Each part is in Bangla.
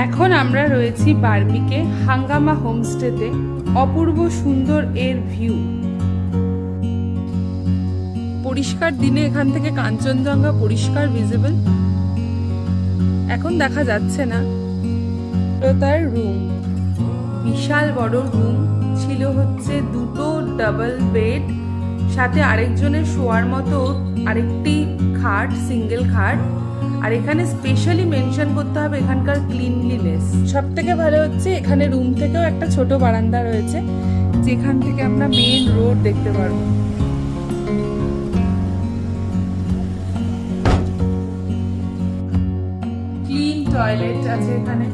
এখন আমরা রয়েছি বার্মিকে হাঙ্গামা হোমস্টেতে। অপূর্ব সুন্দর এর ভিউ। পরিষ্কার দিনে এখান থেকে কাঞ্চনজঙ্ঘা পরিষ্কার ভিজিবল। এখন দেখা যাচ্ছে না। তার রুম, বিশাল বড় রুম ছিল, হচ্ছে দুটো ডাবল বেড, সাথে আরেকজনের শোয়ার মতো আরেকটি খাট, সিঙ্গেল খাট। আর এখানে স্পেশালি মেনশন করতে হবে এখানকার ক্লিনলিনেস। সব থেকে ভালো হচ্ছে এখানে রুম থেকেও একটা ছোট বারান্দা রয়েছে, যেখান থেকে আমরা মেইন রোড দেখতে পারবো। ক্লিন টয়লেট আছে এখানে,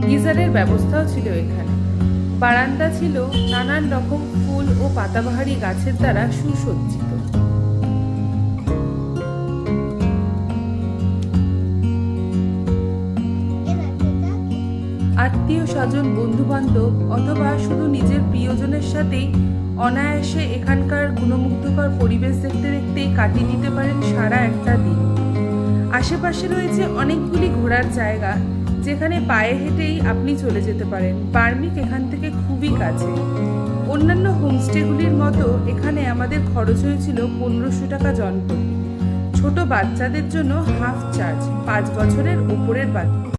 গিজারের ব্যবস্থাও ছিল এখানে। বারান্দা ছিল নানান রকম ফুল ও পাতাবাহারি গাছের দ্বারা সুসজ্জিত। আত্মীয় স্বজন, বন্ধু বান্ধব অথবা শুধু নিজের প্রিয়জনের সাথেই অনায়াসে এখানকার গুণমুগ্ধকর পরিবেশ দেখতে দেখতেই কাটিয়ে দিতে পারেন সারা একটা দিন। আশেপাশে রয়েছে অনেকগুলি ঘোরার জায়গা, যেখানে পায়ে হেঁটেই আপনি চলে যেতে পারেন। বার্মিক এখান থেকে খুবই কাছে। অন্যান্য হোমস্টেগুলির মতো এখানে আমাদের খরচ হয়েছিল 1500 টাকা জনপ্রতি। ছোট বাচ্চাদের জন্য হাফ চার্জ, 5 বছরের ওপরের বাচ্চা।